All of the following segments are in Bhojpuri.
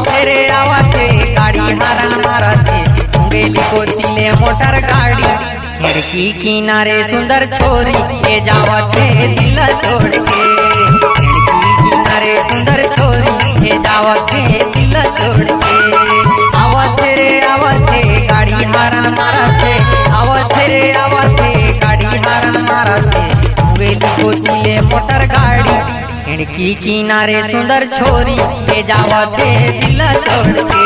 आवत रे गाड़ी हारन मारते गेली कोतीले मोटर गाड़ी खिड़की किनारे सुंदर छोरी के जावत रे दिल तोड़ के खिड़की किनारे सुंदर छोरी के जावत रे दिल तोड़ के आवत रे गाड़ी हारन मारते आवत रे गाड़ी हारन मारते गेली कोतीले मोटर गाड़ी खिड़की किनारे सुंदर छोरी के जावत रे दिल तोड़ के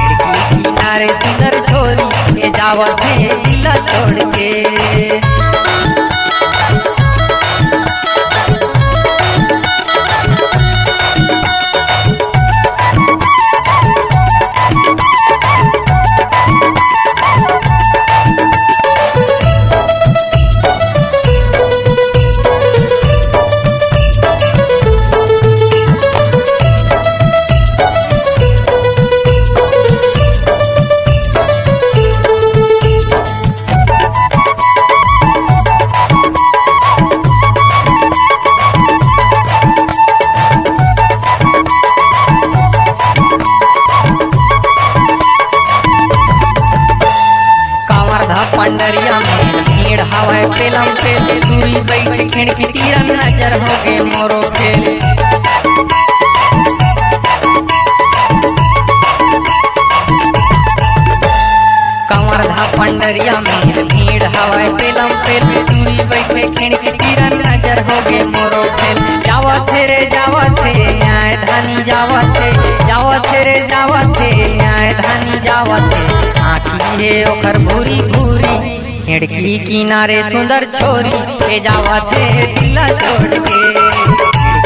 खिड़की किनारे सुंदर छोरी के जावत रे दिल तोड़ के। पंडरिया में भीड़ हवाए पेलम पेले दूरी बैठ खिड़की तीर नजर हो गे मोरो फेल कंवर धा पंडरिया में भीड़ हवाए पेलम पेले दूरी बैठ खिड़की तीर नजर हो गे मोरो फेल जावत रे न्याय धानी जावत रे न्याय धानी जावत आखी है ओकर भूरी भूरी खिड़की किनारे सुंदर छोरी के जावत रे दिल तोड़ के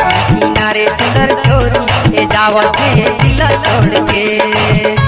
खिड़की किनारे सुंदर छोरी के जावत रे दिल तोड़ के।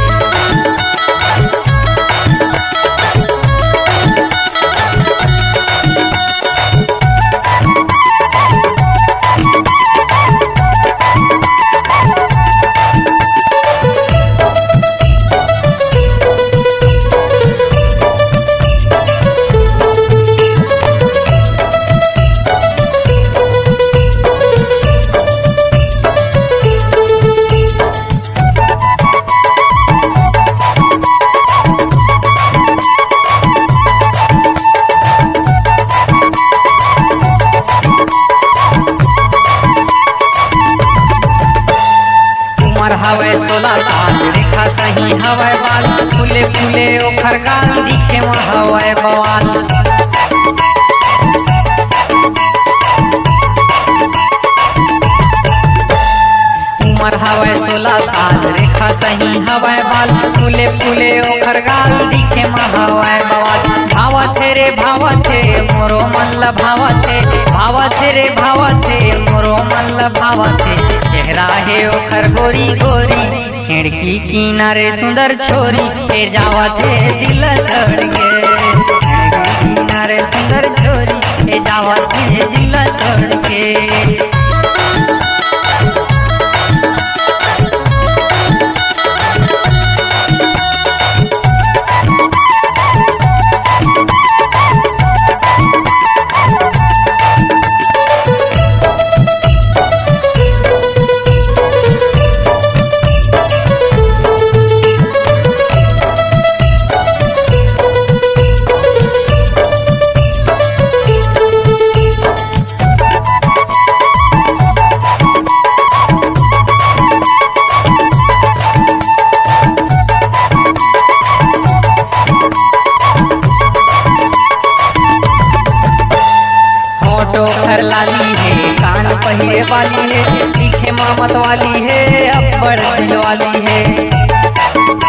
हवे 16 साल रेखा सही हवे बाल फूले फूले ओखर गाल दिखे हवे बवाल उमर हवे 16 साल रेखा सही हवे बाल फूले फूले ओखर गाल दिखे हवे बवाल भावत रे मोरो मन भावत रे मोरो मन भावत चेहरा है ओखर गोरी गोरी खिड़की किनारे सुंदर छोरी के जावत रे दिल तोड़ के खिड़की किनारे सुंदर छोरी के जावत रे दिल तोड़ के। ओखर लाली है कान पहिरे वाली है दिखे मामत वाली है अब्बड़ दिल वाली है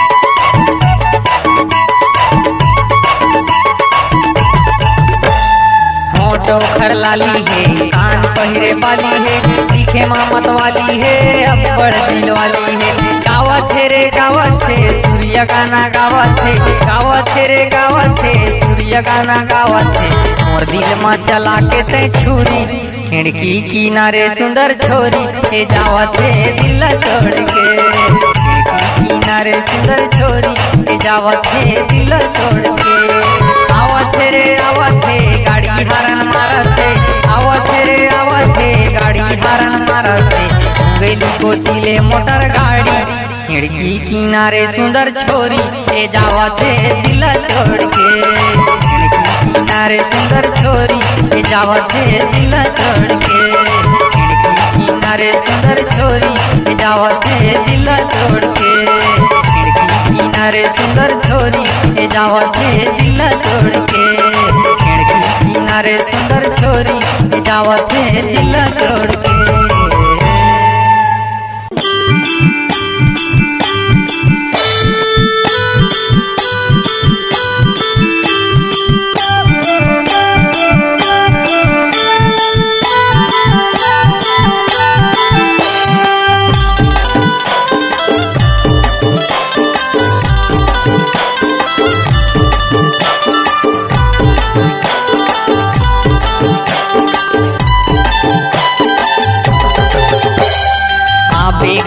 होंठ ओखर लाली है कान पहिरे वाली है दिखे मामत वाली है अब्बड़ दिल वाली है गावत रे सूर्य गाना गावत रे सूर्य गाना गावत मोर दिल में चला के ते छुरी खिड़की किनारे सुंदर छोरी के जावत रे दिल तोड़ के खिड़की किनारे सुंदर छोरी के जावत रे दिल तोड़ के। आवत रे गाड़ी हारन मारते आवत रे गाड़ी हारन मारते मुंगेली को तिले मोटर गाड़ी, खिड़की किनारे सुंदर छोरी ले जावत है दिल तोड़ के। खिड़की किनारे सुंदर छोरी ले जावत है दिल तोड़ के। खिड़की किनारे सुंदर छोरी ले जावत है दिल तोड़ के। खिड़की किनारे सुंदर छोरी ले जावत है दिल तोड़ के। खिड़की किनारे सुंदर छोरी ले जावत है दिल तोड़ के।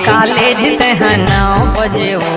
कॉलेज ते 9 बजे हो,